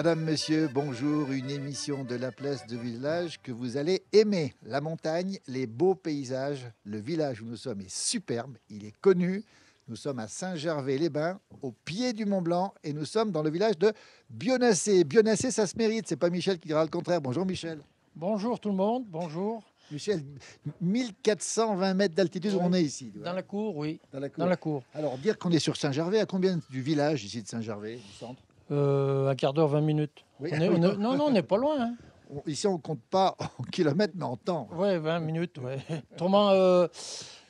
Madame, Monsieur, bonjour. Une émission de la place de village que vous allez aimer. La montagne, les beaux paysages. Le village où nous sommes est superbe, il est connu. Nous sommes à Saint-Gervais-les-Bains, au pied du Mont-Blanc, et nous sommes dans le village de Bionnassé. Bionnassé, ça se mérite, c'est pas Michel qui dira le contraire. Bonjour Michel. Bonjour tout le monde, bonjour. Michel, 1420 mètres d'altitude où Oui. on est ici. Dans la cour, oui. Dans la cour. Dans la cour. Alors, dire qu'on est sur Saint-Gervais, à combien du village ici de Saint-Gervais, du centre? Un quart d'heure, 20 minutes. Oui. Non, on n'est pas loin. Hein. Ici, on ne compte pas en kilomètres, mais en temps. Ouais, 20 minutes. Ouais. Autrement,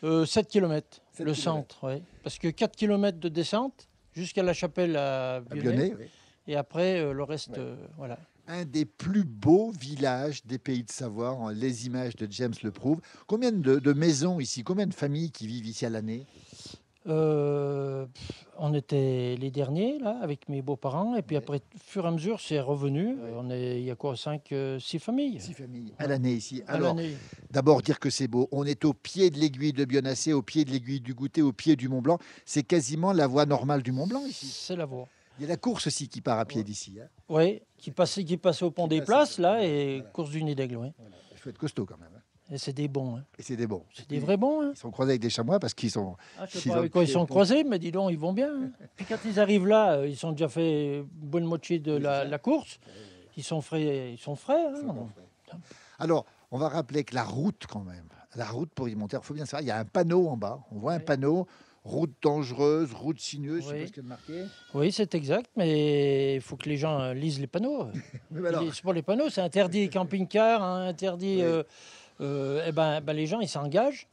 7 km, 7 le kilomètres. centre. Ouais. Parce que 4 km de descente jusqu'à la chapelle à À Bionnet. Bionnet, oui. Et après, le reste, Ouais. voilà. Un des plus beaux villages des Pays de Savoie. Les images de James le prouvent. Combien de maisons ici? Combien de familles qui vivent ici à l'année? On était les derniers, là, avec mes beaux-parents. Et puis après, au fur et à mesure, c'est revenu. Ouais. Il y a quoi, 5, 6 familles 6 familles à l'année ici. à Alors, l'année. d'abord dire que c'est beau. On est au pied de l'aiguille de Bionnassé, au pied de l'aiguille du Goûter, au pied du Mont Blanc. C'est quasiment la voie normale du Mont Blanc ici. C'est la voie. Il y a la course aussi qui part à pied d'ici. Hein. Oui, qui passait au pont Qui des passe, Places, là, voilà, et voilà. course du Nid d'Aigle, oui. Voilà. Il faut être costaud quand même. Hein. Et c'est des bons, hein. Et c'est des bons. C'est des vrais bons, hein. Ils sont croisés avec des chamois parce qu'ils sont. Ah, je sais Ils pas ont avec quoi ils pied sont et pont. croisés, mais dis donc, ils vont bien. Hein. Puis quand ils arrivent là, ils sont déjà fait une bonne moitié de Oui, c'est ça. la course. Ils sont frais, hein. Ils sont parfaits. Alors, on va rappeler que la route, quand même, la route pour y monter, il faut bien savoir, il y a un panneau en bas. On voit un Oui. panneau, route dangereuse, route sinueuse, je sais Oui. pas ce qu'il y a de marqué. Oui, c'est exact, mais il faut que les gens lisent les panneaux. Mais alors, C'est pour les panneaux, c'est interdit camping-car, hein, interdit. Oui. Les gens, ils s'engagent.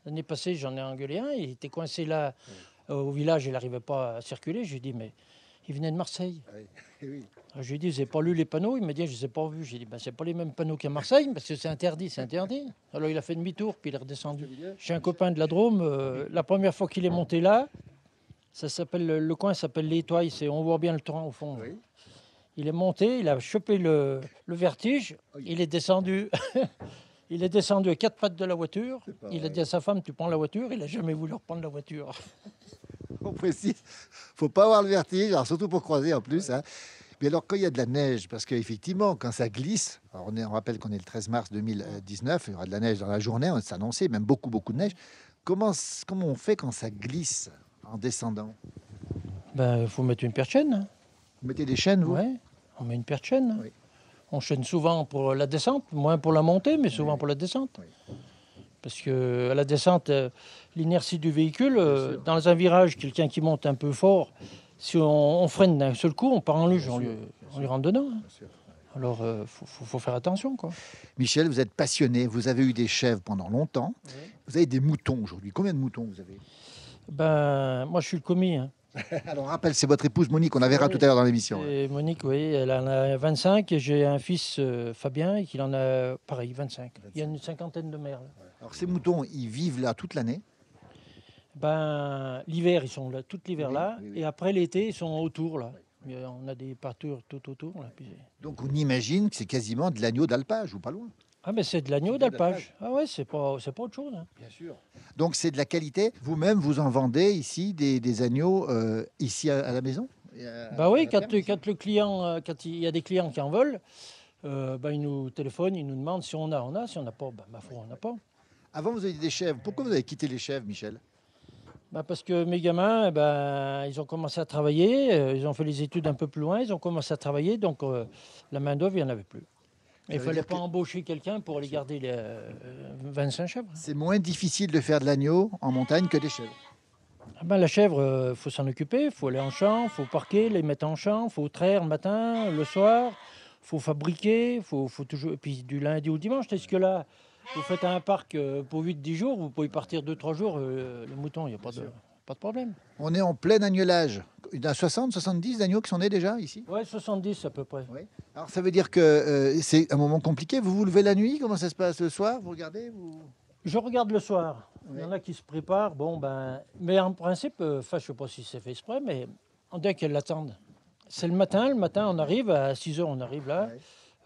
L'année passée, j'en ai engueulé un, il était coincé là au village, il n'arrivait pas à circuler. Je lui ai dit, mais il venait de Marseille. oui, oui. Alors, je lui ai dit, vous n'avez pas lu les panneaux? Il m'a dit, je ne les ai pas vus. J'ai dit, c'est pas les mêmes panneaux qu'à Marseille, parce que c'est interdit, c'est interdit. Alors il a fait demi-tour, puis il est redescendu. J'ai un copain de la Drôme, la première fois qu'il est monté là, ça s'appelle, le coin s'appelle l'Étoile, on voit bien le torrent au fond. Oui. Il est monté, il a chopé le vertige, Oui. il est descendu. Il est descendu à 4 pattes de la voiture. C'est pas Il a vrai. dit à sa femme, tu prends la voiture. Il n'a jamais voulu reprendre la voiture. On précise, faut pas avoir le vertige, alors surtout pour croiser en plus. Hein. Mais alors, quand il y a de la neige, parce qu'effectivement, quand ça glisse, alors on rappelle qu'on est le 13 mars 2019, il y aura de la neige dans la journée, on s'est annoncé, même beaucoup de neige. Comment on fait quand ça glisse en descendant? Il faut mettre une paire de chaînes. Vous mettez des chaînes, vous? Ouais, on met une paire de chaînes. Oui. On chaîne souvent pour la descente, moins pour la montée, mais souvent pour la descente. Oui. Parce que à la descente, l'inertie du véhicule, sûr. dans un virage, quelqu'un qui monte un peu fort, si on freine d'un seul coup, on part en luge, on lui rentre dedans. Hein. Bien sûr. Alors, faut faire attention, quoi. Michel, vous êtes passionné, vous avez eu des chèvres pendant longtemps, Oui. vous avez des moutons aujourd'hui. Combien de moutons vous avez? Moi, je suis le commis. Hein. Alors, on rappelle, c'est votre épouse Monique, on la verra Oui. tout à l'heure dans l'émission. Et Monique, oui, elle en a 25 et j'ai un fils, Fabien, et qu'il en a, pareil, 25. Il y a une cinquantaine de mères. Là. Alors, ces moutons, ils vivent là toute l'année? L'hiver, ils sont là, tout l'hiver Oui, là, oui, oui. et après l'été, ils sont autour, là. On a des pâtures tout autour. Là, puis... Donc, on imagine que c'est quasiment de l'agneau d'alpage, ou pas loin. Ah, mais c'est de l'agneau C'est de l'alpage. d'alpage. Ah ouais, c'est pas autre chose. Hein. Bien sûr. Donc, c'est de la qualité. Vous-même, vous en vendez ici des agneaux ici à la maison? Et à Oui, la quand ferme, ici le client, quand il y a des clients qui en veulent, ils nous téléphonent, ils nous demandent si on a, si on n'a pas, ma foi, on n'a pas. Avant, vous aviez des chèvres. Pourquoi vous avez quitté les chèvres, Michel? Parce que mes gamins, ils ont commencé à travailler, ils ont fait les études un peu plus loin, ils ont commencé à travailler, donc la main-d'œuvre, il n'y en avait plus. Il ne veut fallait dire pas que- embaucher quelqu'un pour aller garder les 25 chèvres. C'est moins difficile de faire de l'agneau en montagne que des chèvres. La chèvre, il faut s'en occuper, il faut aller en champ, il faut parquer, les mettre en champ, il faut traire le matin, le soir, il faut fabriquer, faut toujours. Et puis du lundi au dimanche, est-ce que là, vous faites un parc pour 8-10 jours, vous pouvez partir 2-3 jours, le mouton, il n'y a pas de problème. On est en plein agnelage. Il y a 60, 70 agneaux qui sont nés déjà ici. Ouais, 70 à peu près. Oui. Alors ça veut dire que c'est un moment compliqué. Vous vous levez la nuit, comment ça se passe le soir? Vous regardez Je regarde le soir. Il y en Oui. a qui se préparent. Mais en principe, je ne sais pas si c'est fait exprès, mais on dirait qu'elles l'attendent. C'est le matin, on arrive, à 6 heures, on arrive là.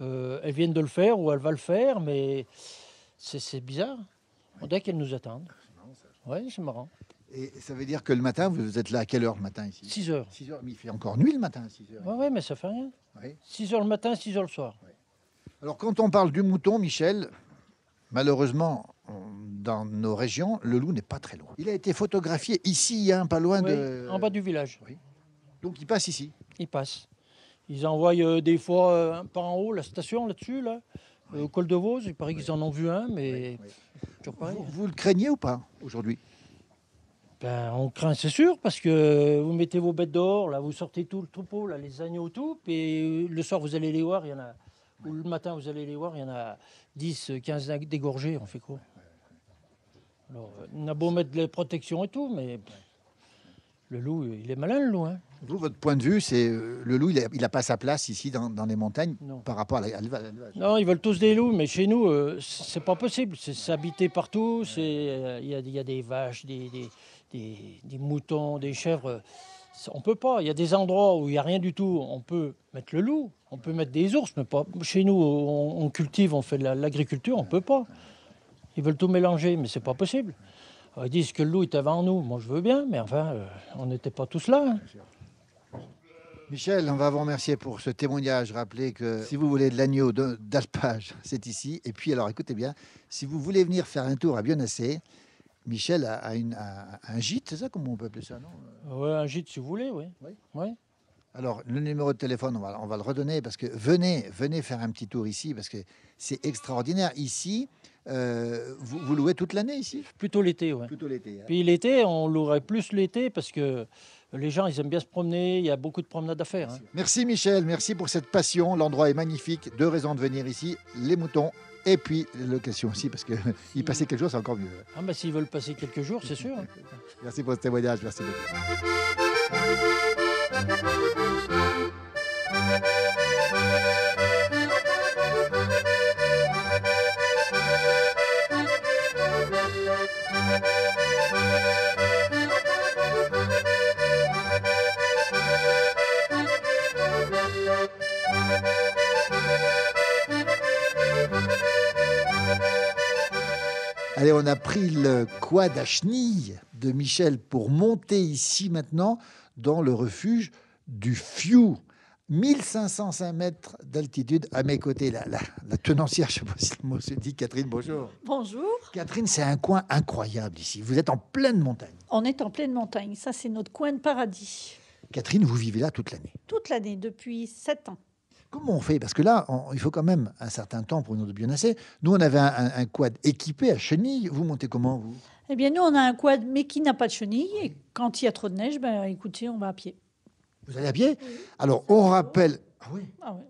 Ouais. Elles viennent de le faire ou elles vont le faire, mais c'est bizarre. On dirait qu'elles nous attendent. Oui, c'est marrant. Et ça veut dire que le matin, vous êtes là à quelle heure le matin ici? 6 heures. 6 heures, mais il fait encore nuit le matin, 6 heures. Ouais, mais ça fait rien. Oui. 6 heures le matin, 6 heures le soir. Alors, quand on parle du mouton, Michel, malheureusement, dans nos régions, le loup n'est pas très loin. Il a été photographié ici, hein, pas loin Oui, de... en bas du village. Donc, il passe ici. Ils passent. Ils envoient des fois par en haut la station là-dessus, là, au col de Vose. Il paraît qu'ils en ont vu un, mais toujours pareil. Vous le craignez ou pas aujourd'hui? Ben, on craint, c'est sûr, parce que vous mettez vos bêtes dehors, là, vous sortez tout le troupeau, là, les agneaux, tout, et le soir, vous allez les voir, il y en a, ou le matin, vous allez les voir, il y en a 10, 15 dégorgés, on fait quoi? Alors, on a beau mettre les protections et tout, mais le loup, il est malin, le loup, hein. Vous, votre point de vue, c'est le loup, il n'a pas sa place ici dans les montagnes Non. par rapport à l'élevage. Non, ils veulent tous des loups, mais chez nous, c'est pas possible. C'est habité partout. Il y a des vaches, des moutons, des chèvres. On peut pas. Il y a des endroits où il n'y a rien du tout. On peut mettre le loup, on peut mettre des ours, mais pas. Chez nous, on cultive, on fait de l'agriculture, on peut pas. Ils veulent tout mélanger, mais c'est pas possible. Alors, ils disent que le loup est avant nous. Moi, je veux bien, mais enfin, on n'était pas tous là, hein. Michel, on va vous remercier pour ce témoignage. Rappelez que si vous voulez de l'agneau d'alpage, c'est ici. Et puis, alors écoutez bien, si vous voulez venir faire un tour à Bionnassay, Michel a un gîte, c'est ça, comment on peut appeler ça, non? Ouais, un gîte si vous voulez, oui. Oui. Ouais. Alors, le numéro de téléphone, on va le redonner parce que venez faire un petit tour ici parce que c'est extraordinaire. Ici, vous louez toute l'année ici? Plutôt l'été, ouais. Plutôt l'été. Hein. Puis l'été, on louerait plus l'été parce que les gens, ils aiment bien se promener. Il y a beaucoup de promenades à faire, hein. Merci Michel, merci pour cette passion. L'endroit est magnifique. 2 raisons de venir ici, les moutons et puis les locations aussi parce que y passer quelque chose, c'est encore mieux. Ah ben, s'ils veulent passer quelques jours, c'est sûr, hein. Merci pour ce témoignage, merci beaucoup. Allez, on a pris le quad à chenilles de Michel pour monter ici maintenant dans le refuge du Fiou. 1505 mètres d'altitude. À mes côtés, la tenancière, je ne sais pas si le mot se dit, Catherine, bonjour. Bonjour. Catherine, c'est un coin incroyable ici. Vous êtes en pleine montagne. On est en pleine montagne. Ça, c'est notre coin de paradis. Catherine, vous vivez là toute l'année. Toute l'année, depuis 7 ans. Comment on fait? Parce que là, il faut quand même un certain temps pour nous de Bionnassay. Nous, on avait un quad équipé à chenilles. Vous montez comment, vous? Eh bien, nous, on a un quad, mais qui n'a pas de chenilles. Et quand il y a trop de neige, ben, écoutez, on va à pied. Vous allez à pied? Alors, on rappelle... Ah oui. Ah ouais.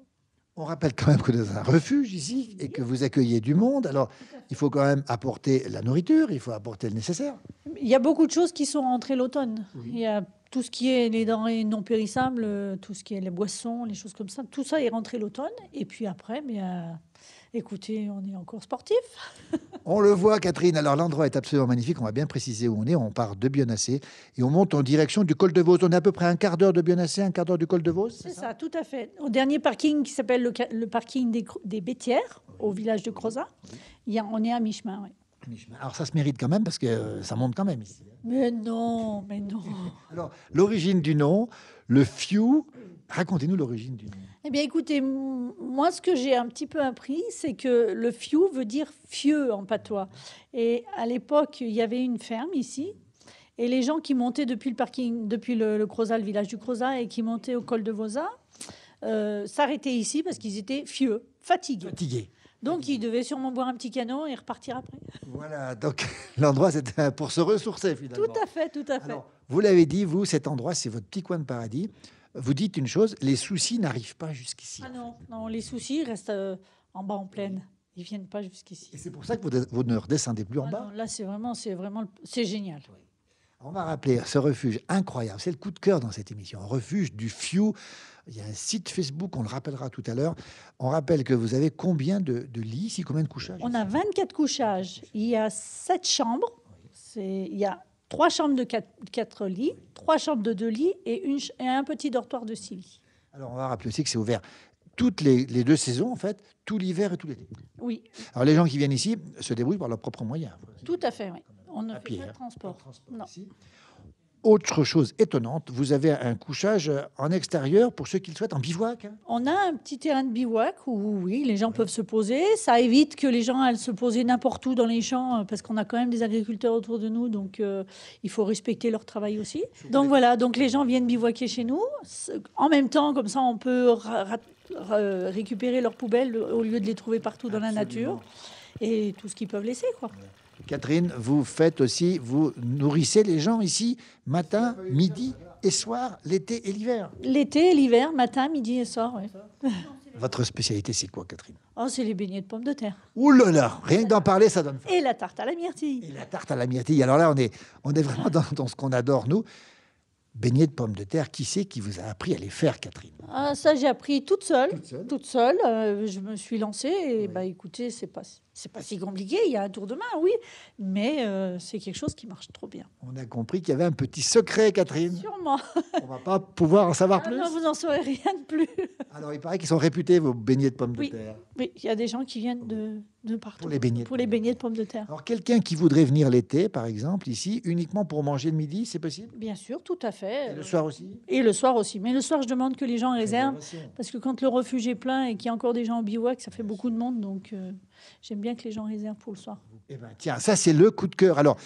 On rappelle quand même que vous êtes un refuge ici et que vous accueillez du monde. Alors, il faut quand même apporter la nourriture, il faut apporter le nécessaire. Il y a beaucoup de choses qui sont rentrées l'automne. Il y a tout ce qui est les denrées non périssables, tout ce qui est les boissons, les choses comme ça. Tout ça est rentré l'automne. Et puis après, bien, écoutez, on est encore sportif. On le voit, Catherine. Alors, l'endroit est absolument magnifique. On va bien préciser où on est. On part de Bionnassay et on monte en direction du col de Vose. On est à peu près un quart d'heure de Bionnassay, un quart d'heure du col de Vose. C'est ça, tout à fait. Au dernier parking qui s'appelle le parking des Bétières, au village de Crozat, on est à mi-chemin. Oui. Alors, ça se mérite quand même parce que ça monte quand même ici. Mais non, mais non. Alors, l'origine du nom, le Fiou. Racontez-nous l'origine du nom. Eh bien, écoutez, moi, ce que j'ai un petit peu appris, c'est que le fiou veut dire fieux en patois. Et à l'époque, il y avait une ferme ici. Et les gens qui montaient depuis le parking, depuis le Crozat, le village du Crozat, et qui montaient au col de Vosa, s'arrêtaient ici parce qu'ils étaient fieux, fatigués. Donc, ils devaient sûrement boire un petit canon et repartir après. Voilà, donc l'endroit, c'était pour se ressourcer finalement. Tout à fait, tout à fait. Alors, vous l'avez dit, vous, cet endroit, c'est votre petit coin de paradis. Vous dites une chose, les soucis n'arrivent pas jusqu'ici. Ah non, non, les soucis restent en bas en plaine. Ils viennent pas jusqu'ici. Et c'est pour ça que vous ne redescendez plus en bas. Non, là, c'est génial. On va rappeler ce refuge incroyable. C'est le coup de cœur dans cette émission. Un refuge du Fiou. Il y a un site Facebook, on le rappellera tout à l'heure. On rappelle que vous avez combien de lits ici, combien de couchages? On a 24 couchages. Il y a 7 chambres. Il y a 3 chambres de 4 lits, 3 chambres de 2 lits et un petit dortoir de 6 lits. Alors, on va rappeler aussi que c'est ouvert toutes les 2 saisons, en fait, tout l'hiver et tout l'été. Oui. Alors, les gens qui viennent ici se débrouillent par leurs propres moyens. Tout à fait, oui. On ne À fait pied, pas de hein. transport. Pas de transport Non. ici. Autre chose étonnante, vous avez un couchage en extérieur pour ceux qui le souhaitent, en bivouac. Hein. On a un petit terrain de bivouac où, oui, les gens peuvent se poser. Ça évite que les gens aillent se poser n'importe où dans les champs, parce qu'on a quand même des agriculteurs autour de nous, donc il faut respecter leur travail aussi. Donc voilà, donc les gens viennent bivouaquer chez nous. En même temps, comme ça, on peut récupérer leurs poubelles au lieu de les trouver partout dans la nature et tout ce qu'ils peuvent laisser, quoi. Catherine, vous faites aussi, vous nourrissez les gens ici, matin, midi et soir, l'été et l'hiver. L'été, l'hiver, matin, midi et soir, ouais. Votre spécialité, c'est quoi, Catherine? Oh, c'est les beignets de pommes de terre. Ouh là là, rien que d'en parler, ça donne faim. Et la tarte à la myrtille. Et la tarte à la myrtille. Alors là, on est vraiment dans ce qu'on adore, nous. Beignets de pommes de terre, qui c'est qui vous a appris à les faire, Catherine? Ah, ça, j'ai appris toute seule. Toute seule. Je me suis lancée et bah, écoutez, c'est pas si compliqué. Il y a un tour de main, oui, mais c'est quelque chose qui marche trop bien. On a compris qu'il y avait un petit secret, Catherine. Sûrement. On va pas pouvoir en savoir Ah plus. non, vous n'en saurez rien de plus. Alors, il paraît qu'ils sont réputés, vos beignets de pommes de Oui. terre. Oui, il y a des gens qui viennent de partout. Pour les beignets. Pour les beignets de pommes de terre. Alors, quelqu'un qui voudrait venir l'été, par exemple, ici, uniquement pour manger le midi, c'est possible? Bien sûr, tout à fait. Et le soir aussi? Et le soir aussi. Mais le soir, je demande que les gens réservent. Parce que quand le refuge est plein et qu'il y a encore des gens en bivouac, ça fait beaucoup de monde. Donc, j'aime bien que les gens réservent pour le soir. Eh ben, tiens, ça, c'est le coup de cœur. Alors,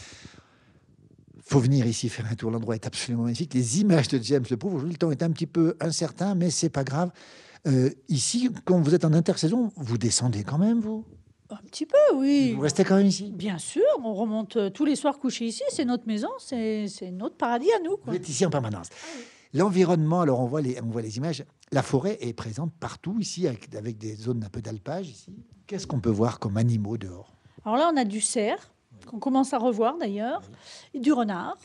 faut venir ici faire un tour. L'endroit est absolument magnifique. Les images de James le prouvent. Aujourd'hui, le temps est un petit peu incertain, mais c'est pas grave. Ici, quand vous êtes en intersaison, vous descendez quand même, vous? Un petit peu, oui. Vous restez quand même ici? Bien sûr, on remonte tous les soirs coucher ici. C'est notre maison, c'est notre paradis à nous, quoi. Vous êtes ici en permanence. L'environnement, alors on voit les images. La forêt est présente partout ici, avec des zones un peu d'alpage ici. Qu'est-ce qu'on peut voir comme animaux dehors? Alors là, on a du cerf, qu'on commence à revoir d'ailleurs, et du renard,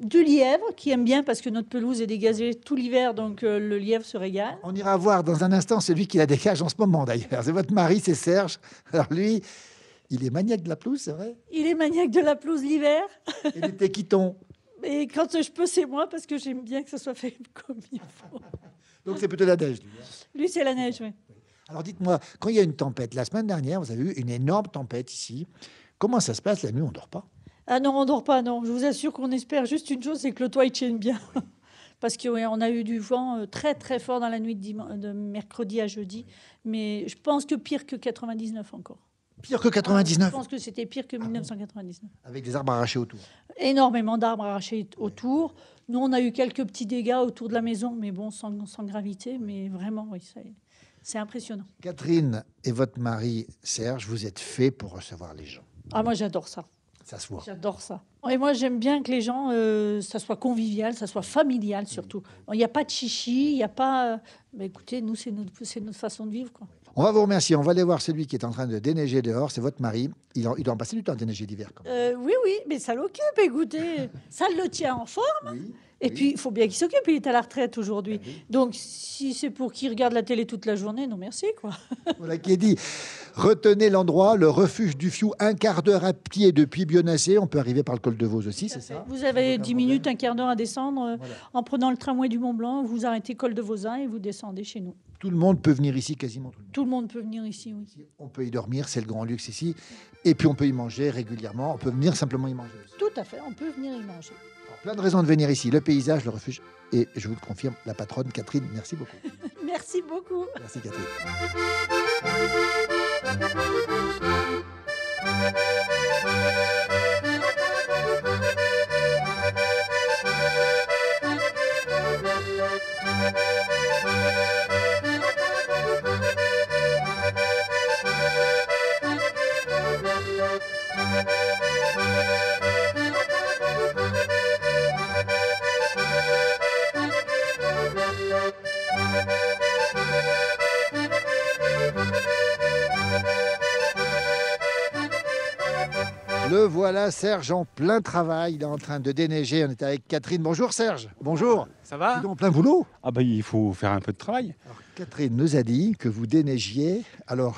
du lièvre, qui aime bien parce que notre pelouse est dégagée tout l'hiver, donc le lièvre se régale. On ira voir dans un instant celui qui la dégage en ce moment d'ailleurs. C'est votre mari, c'est Serge. Alors lui, il est maniaque de la pelouse, c'est vrai? Il est maniaque de la pelouse l'hiver. Et l'été qui tombe. Et quand je peux, c'est moi, parce que j'aime bien que ça soit fait comme il faut. Donc c'est plutôt la neige, lui. Lui, c'est la neige, oui. Alors dites-moi, quand il y a une tempête, la semaine dernière, vous avez eu une énorme tempête ici. Comment ça se passe la nuit? On dort pas? Ah non, on dort pas, non. Je vous assure qu'on espère juste une chose, c'est que le toit, il tienne bien. Parce qu'on a eu du vent très, très fort dans la nuit de mercredi à jeudi. Mais je pense que pire que 99 encore. Pire que Je 99? pense que c'était pire que 1999. Avec des arbres arrachés autour. Énormément d'arbres arrachés autour. Nous, on a eu quelques petits dégâts autour de la maison, mais bon, sans gravité. Mais vraiment, oui, c'est impressionnant. Catherine et votre mari Serge, vous êtes faits pour recevoir les gens. Ah, moi, j'adore ça. Ça se voit. J'adore ça. Et moi, j'aime bien que les gens, ça soit convivial, ça soit familial surtout. Il n'y a pas de chichi, il n'y a pas... Mais écoutez, nous, c'est notre façon de vivre, quoi. On va vous remercier. On va aller voir celui qui est en train de déneiger dehors. C'est votre mari. Il doit en passer du temps à déneiger l'hiver. Oui, mais ça l'occupe, écoutez. Ça le tient en forme. Oui. Et puis, il faut bien qu'il s'occupe. Il est à la retraite aujourd'hui. Oui. Donc, si c'est pour qu'il regarde la télé toute la journée, non merci, quoi. Voilà qui est dit. Retenez l'endroit, le refuge du Fiou, un quart d'heure à pied depuis Bionacé. On peut arriver par le col de Vos aussi, c'est ça? Vous avez 10 minutes, un quart d'heure à descendre. Voilà. En prenant le tramway du Mont-Blanc, vous arrêtez col de Vauzin et vous descendez chez nous. Tout le monde peut venir ici, quasiment tout le monde. Tout le monde peut venir ici, oui. On peut y dormir, c'est le grand luxe ici. Et puis on peut y manger régulièrement. On peut venir simplement y manger aussi. Tout à fait, on peut venir y manger. Alors, plein de raisons de venir ici. Le paysage, le refuge. Et je vous le confirme, la patronne Catherine, merci beaucoup. Merci beaucoup. Merci Catherine. Le voilà, Serge, en plein travail. Il est en train de déneiger. On est avec Catherine. Bonjour Serge. Bonjour. Ça va? Vous êtes en plein boulot. Ah bah il faut faire un peu de travail. Alors, Catherine nous a dit que vous déneigiez, alors,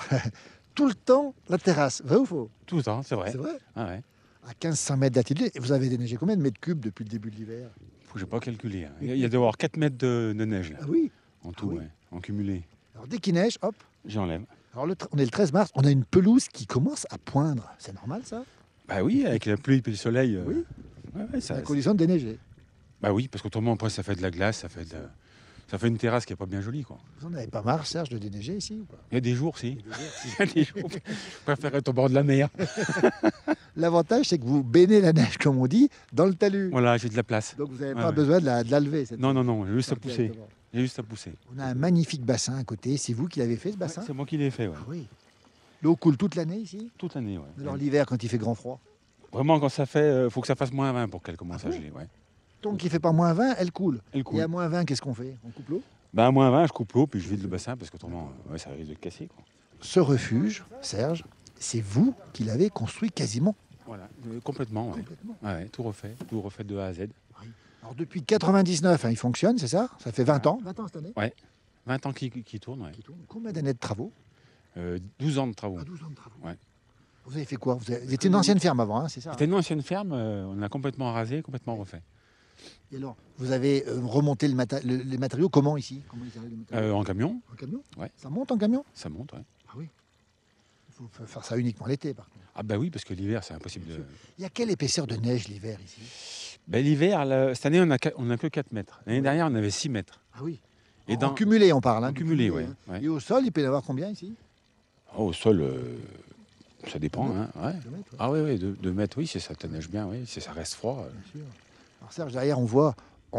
tout le temps la terrasse. Vrai ou faux? Tout le temps, c'est vrai. C'est vrai. Ah ouais. À 1500 mètres d'altitude. Et vous avez déneigé combien de mètres cubes depuis le début de l'hiver? Faut que j'ai pas calculé. Hein. Il y a d'avoir 4 mètres de neige là, Ah oui. en tout, oui. ouais, en cumulé. Alors dès qu'il neige, hop. J'enlève. Alors on est le 13 mars, on a une pelouse qui commence à poindre. C'est normal ça? Bah oui, avec la pluie et le soleil. Oui. Ça, À condition de déneiger. bah oui, parce qu'autrement, après, ça fait de la glace, ça fait une terrasse qui n'est pas bien jolie, quoi. Vous n'en avez pas marre, Serge, de déneiger ici ou pas? Il y a des jours, si. Il y a des jours. Je préfère être au bord de la mer. L'avantage, c'est que vous baignez la neige, comme on dit, dans le talus. Voilà, j'ai de la place. Donc vous n'avez Ouais, pas ouais. besoin de la lever. Cette Non, non, non, j'ai juste à neige, pousser. directement. J'ai juste à pousser. On a un magnifique bassin à côté. C'est vous qui l'avez fait, ce Ouais, bassin? c'est moi qui l'ai fait, ouais. Ah oui. L'eau coule toute l'année ici? Toute l'année, ouais. Alors l'hiver, quand il fait grand froid? Vraiment, quand ça fait, faut que ça fasse moins 20 pour qu'elle commence Ah à bon geler, ouais. Tant qu'il ne fait pas moins 20, elle coule. Elle Et coule. à moins 20, qu'est-ce qu'on fait? On coupe l'eau? Ben, à moins 20, je coupe l'eau, puis je vide le bassin, parce qu'autrement, ouais, ça risque de casser, quoi. Ce refuge, Serge, c'est vous qui l'avez construit quasiment Voilà, complètement, ouais. complètement. Ouais, tout refait de A à Z. Alors depuis 99, il fonctionne, c'est ça? Ça fait 20 ans. 20 ans cette année. 20 ans qui tourne, ouais. Qui tourne. Combien d'années de travaux? 12 ans de travaux. 12 ans de travaux. Ouais. Vous avez fait quoi? Vous étiez une ancienne ferme avant, c'est ça? C'était une ancienne ferme, on l'a complètement rasé, complètement refait. Et alors, vous avez remonté les matériaux comment ici? Comment ils arrivent, les matériaux? En camion, En camion? Ouais. Ça monte en camion? ça monte, ouais. Ah oui. Il faut faire ça uniquement l'été, par contre. Ah bah oui, parce que l'hiver, c'est impossible de... Il y a quelle épaisseur de neige l'hiver ici? Ben, l'hiver, cette année, on a que 4 mètres. L'année dernière, on avait 6 mètres. Ah oui. Et En cumulé, on parle. en du cumulé, cumulé, ouais. Et au sol, il peut y en avoir combien ici? Oh, au sol, ça dépend, hein. Ouais. 2 mètres, ouais. Ah oui, 2 mètres, oui, si ça te neige bien, oui, si ça reste froid. Bien sûr. Alors Serge, derrière, on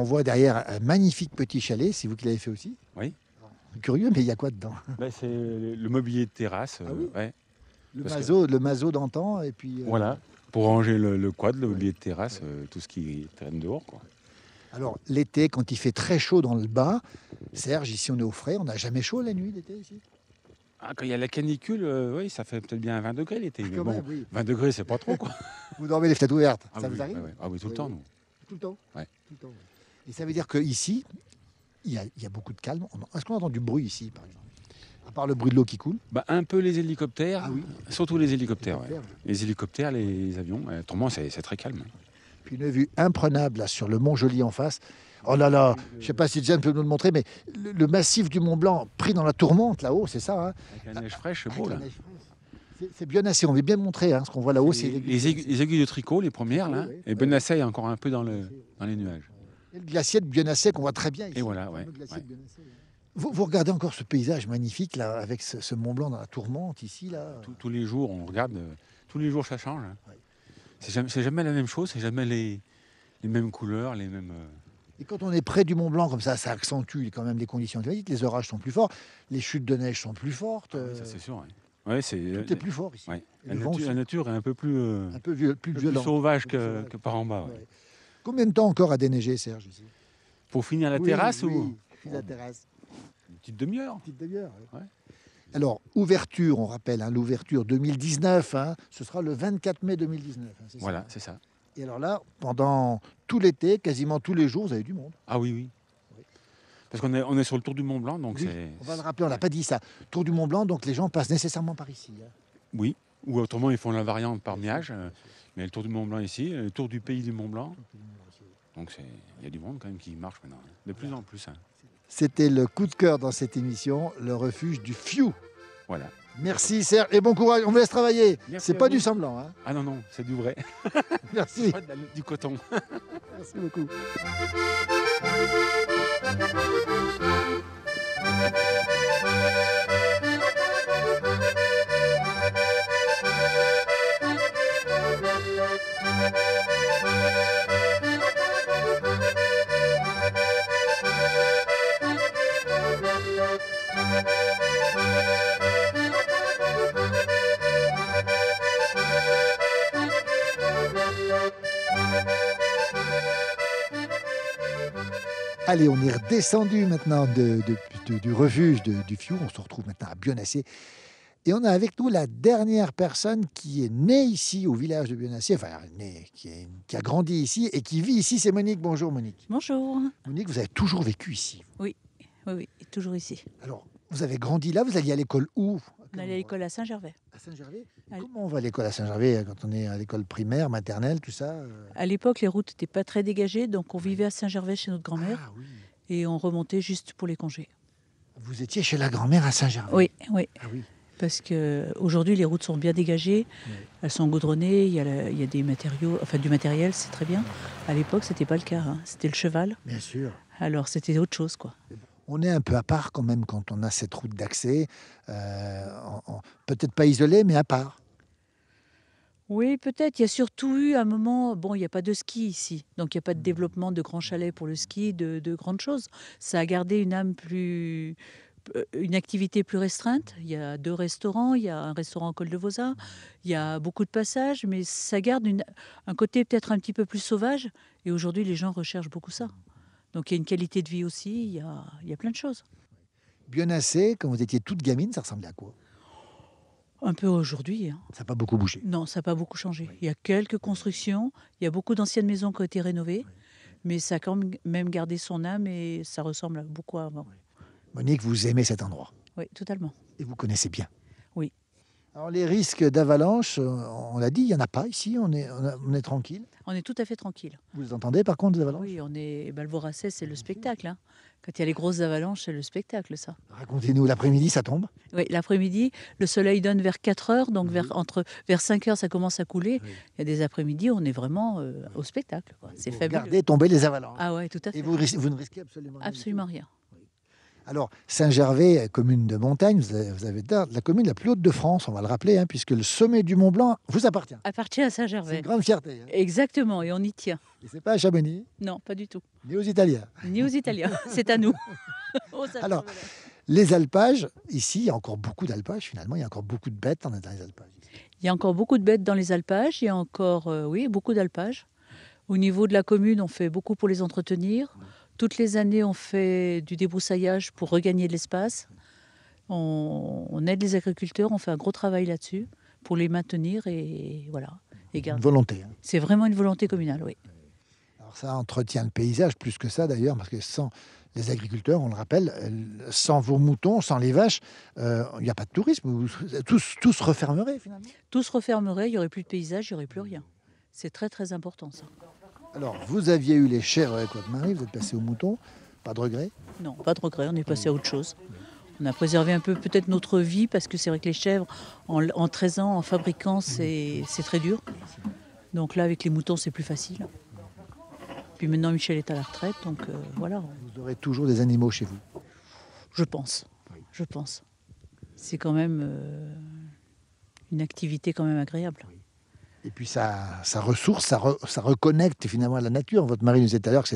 voit derrière un magnifique petit chalet. C'est vous qui l'avez fait aussi? Oui. C'est curieux, mais il y a quoi dedans? Ben, c'est le mobilier de terrasse. Ah oui Ouais. Le maso d'antan et puis. Voilà, pour ranger le quad, le mobilier de terrasse, tout ce qui traîne dehors, quoi. Alors l'été, quand il fait très chaud dans le bas, Serge, ici on est au frais, on n'a jamais chaud la nuit l'été ici? Ah, quand il y a la canicule, oui, ça fait peut-être bien 20 degrés l'été. Mais Quand bon, même, oui. 20 degrés, c'est pas trop, quoi. Vous dormez les fenêtres ouvertes, Ah ça oui, vous arrive? ouais, ouais. Ah oui, tout le Oui, temps, oui. nous. Tout le temps? Ouais. Tout le temps, oui. Et ça veut dire qu'ici, il y a beaucoup de calme. Est-ce qu'on entend du bruit ici, par exemple? À part le bruit de l'eau qui coule? Bah, un peu les hélicoptères, Ah oui. surtout les hélicoptères. Ouais. Hélicoptères, Les hélicoptères, les avions, autrement, c'est très calme. Puis une vue imprenable là, sur le Mont Joli en face. Oh là là, je ne sais pas si Jeanne peut nous le montrer, mais le massif du Mont Blanc pris dans la tourmente là-haut, c'est ça, hein? Avec la neige fraîche, c'est Avec beau, la là. neige fraîche. C'est bien assez, on veut bien montrer ce qu'on voit là-haut. C'est Les aiguilles de tricot, les premières, là, Oui, oui. et Benassay est encore un peu dans les nuages. Et le glacier de Bionasset qu'on voit très bien ici. Et voilà, Le ouais, fameux glacier ouais. de Bionasset, ouais. Vous regardez encore ce paysage magnifique là, avec ce Mont Blanc dans la tourmente ici là. Tous les jours, on regarde, tous les jours, ça change. Hein. Ouais. C'est jamais la même chose, c'est jamais les mêmes couleurs, les mêmes... Et quand on est près du Mont Blanc comme ça accentue quand même les conditions climatiques. Les orages sont plus forts, les chutes de neige sont plus fortes. Oui, ça, c'est sûr. Ouais. Ouais, Tout est plus fort ici. ouais. Et La, le vent aussi. la nature est un peu plus, Un peu plus plus violent. sauvage Plus sauvage. que par en bas. Ouais. Ouais. Combien de temps encore à déneiger, Serge ici? Pour finir la Oui, terrasse oui, ou la terrasse. une petite demi-heure? Petite demi-heure. Ouais. Alors, ouverture, on rappelle, l'ouverture 2019, ce sera le 24 mai 2019. C'est ça. Voilà, c'est ça. Et alors là, pendant tout l'été, quasiment tous les jours, vous avez du monde. Ah oui, oui. Oui. Parce qu'on est sur le tour du Mont Blanc, donc Oui, c'est... on va le rappeler, on n'a pas dit ça. Tour du Mont Blanc, donc les gens passent nécessairement par ici. Oui, ou autrement ils font la variante par Miage, mais le tour du Mont Blanc ici, le tour du pays du Mont Blanc. Donc il y a du monde quand même qui marche maintenant, hein. De plus en plus. Hein. C'était le coup de cœur dans cette émission, le refuge du Fiou. Voilà. Merci Serge et bon courage, on vous laisse travailler. Merci C'est à pas vous. du semblant. Ah non, non, c'est du vrai. Merci. Pas du coton. Merci beaucoup. Allez, on est redescendu maintenant du refuge du Fiou. On se retrouve maintenant à Bionasset. Et on a avec nous la dernière personne qui est née ici, au village de Bionasset, enfin, qui a grandi ici et qui vit ici. C'est Monique. Bonjour Monique. Bonjour. Monique, vous avez toujours vécu ici. Oui, toujours ici. Alors, vous avez grandi là, vous alliez à l'école où? On allait à l'école à Saint-Gervais. À Saint-Gervais. Allez. Comment on va à l'école à Saint-Gervais quand on est à l'école primaire, maternelle, tout ça À l'époque, les routes n'étaient pas très dégagées, donc on vivait à Saint-Gervais chez notre grand-mère Ah oui. et on remontait juste pour les congés. Vous étiez chez la grand-mère à Saint-Gervais. Oui, Ah oui. parce qu'aujourd'hui, les routes sont bien dégagées, elles sont goudronnées, il y a des matériaux, enfin du matériel, c'est très bien. À l'époque, c'était pas le cas, hein. C'était le cheval. Bien sûr. Alors, c'était autre chose, quoi. On est un peu à part quand même quand on a cette route d'accès, peut-être pas isolée, mais à part. Oui, peut-être. Il y a surtout eu un moment, bon, il n'y a pas de ski ici, donc il n'y a pas de développement de grands chalets pour le ski, de grandes choses. Ça a gardé une âme une activité plus restreinte. Il y a 2 restaurants, il y a un restaurant au col de Vauzat, il y a beaucoup de passages, mais ça garde un côté peut-être un petit peu plus sauvage. Et aujourd'hui, les gens recherchent beaucoup ça. Donc il y a une qualité de vie aussi, il y a plein de choses. Bionnassay, quand vous étiez toute gamine, ça ressemblait à quoi? Un peu aujourd'hui, hein. Ça n'a pas beaucoup bougé. Non, ça n'a pas beaucoup changé. Il y a quelques constructions, il y a beaucoup d'anciennes maisons qui ont été rénovées, mais ça a quand même gardé son âme et ça ressemble beaucoup à avant. Monique, vous aimez cet endroit Oui, totalement. et vous connaissez bien. Oui. Alors les risques d'avalanche, on l'a dit, il n'y en a pas ici, on est tranquille. On est tout à fait tranquille. Vous les entendez par contre, des avalanches? Oui, le Voracès, c'est le spectacle, hein. Quand il y a les grosses avalanches, c'est le spectacle, ça. Racontez-nous, l'après-midi, ça tombe? Oui, l'après-midi, le soleil donne vers 4 heures, donc vers 5 heures, ça commence à couler. Oui. Il y a des après-midi, on est vraiment au spectacle, quoi. C'est Vous fabuleux. regardez tomber les avalanches. Ah ouais, tout à fait. Et vous ne risquez absolument rien. Absolument rien. Alors, Saint-Gervais, commune de montagne, vous avez la commune la plus haute de France, on va le rappeler, hein, puisque le sommet du Mont Blanc vous appartient. Appartient à C'est Saint-Gervais. une grande fierté. Hein. Exactement, et on y tient. Et c'est pas à Chamonix, Non, pas du tout. ni aux Italiens. Ni aux Italiens, c'est à nous. Aux Alors, Alpes. les alpages, ici, il y a encore beaucoup d'alpages finalement, il y a encore beaucoup de bêtes dans les alpages. Il y a encore beaucoup de bêtes dans les alpages, il y a encore, oui, beaucoup d'alpages. Au niveau de la commune, on fait beaucoup pour les entretenir. Toutes les années, on fait du débroussaillage pour regagner de l'espace. On aide les agriculteurs, on fait un gros travail là-dessus pour les maintenir et voilà. Et Une garder. volonté. Hein. C'est vraiment une volonté communale, oui. Alors ça entretient le paysage plus que ça d'ailleurs, parce que sans les agriculteurs, on le rappelle, sans vos moutons, sans les vaches, il n'y a pas de tourisme. Tout se refermerait finalement. Tout se refermerait, il n'y aurait plus de paysage, il n'y aurait plus rien. C'est très très important ça. Alors, vous aviez eu les chèvres avec votre mari, vous êtes passé aux moutons, pas de regret? Non, pas de regret, on est passé à autre chose. On a préservé un peu peut-être notre vie parce que c'est vrai que les chèvres, en 13 ans, en fabriquant, c'est très dur. Donc là, avec les moutons, c'est plus facile. Puis maintenant, Michel est à la retraite, donc voilà, Vous aurez toujours des animaux chez vous. je pense. Je pense. C'est quand même une activité quand même agréable. Et puis ça ressource, ça reconnecte finalement à la nature. Votre mari nous disait tout à l'heure que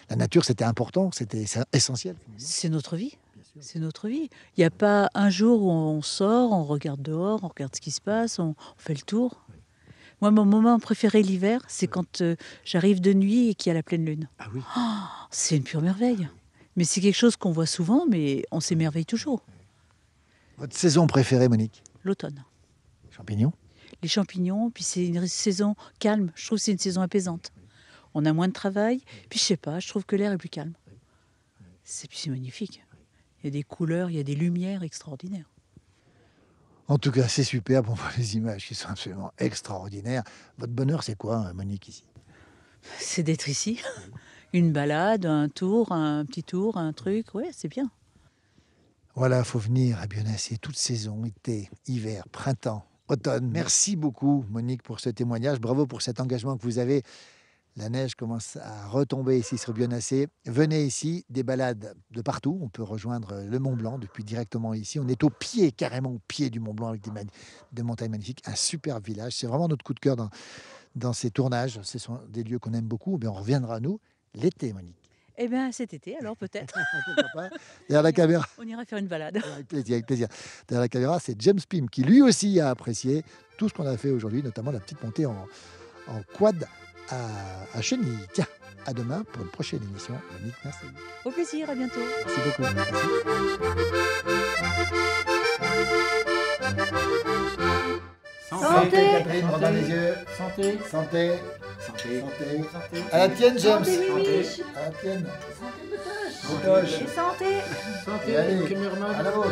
la nature, c'était important, c'était essentiel. Finalement. C'est notre vie. C'est notre vie. Il n'y a pas un jour où on sort, on regarde dehors, on regarde ce qui se passe, on fait le tour. Moi, mon moment préféré l'hiver, c'est quand j'arrive de nuit et qu'il y a la pleine lune. Ah oui. C'est une pure merveille. Mais c'est quelque chose qu'on voit souvent, mais on s'émerveille toujours. Votre saison préférée, Monique? L'automne. Champignons? Les champignons, puis c'est une saison calme. Je trouve que c'est une saison apaisante. On a moins de travail, puis je sais pas, je trouve que l'air est plus calme. C'est magnifique. Il y a des couleurs, il y a des lumières extraordinaires. En tout cas, c'est superbe, on voit les images qui sont absolument extraordinaires. Votre bonheur, c'est quoi, Monique, ici? C'est d'être ici. Une balade, un tour, un petit tour, un truc, ouais, c'est bien. Voilà, il faut venir à Bionnassay toute saison, été, hiver, printemps, automne. Merci beaucoup, Monique, pour ce témoignage. Bravo pour cet engagement que vous avez. La neige commence à retomber ici sur Bionnassay. Venez ici, des balades de partout. On peut rejoindre le Mont Blanc depuis directement ici. On est au pied, carrément au pied du Mont Blanc avec des montagnes magnifiques. Un superbe village. C'est vraiment notre coup de cœur dans ces tournages. Ce sont des lieux qu'on aime beaucoup. Mais on reviendra à nous l'été, Monique. Eh bien, cet été, alors peut-être. Pourquoi pas. Derrière la caméra. On ira faire une balade. Avec plaisir, avec plaisir. Derrière la caméra, c'est James Pym qui lui aussi a apprécié tout ce qu'on a fait aujourd'hui, notamment la petite montée en quad à Chenilles. Tiens, à demain pour une prochaine émission. Monique, merci. Au plaisir, à bientôt. Merci beaucoup. Merci. Santé. Catherine, on dans les yeux. Santé. Santé. Santé. Santé. Santé. À la tienne, James. Santé, Mimi. À la tienne. Santé. Santé. Et santé. Santé. Allez, Caméraman. à la vôtre.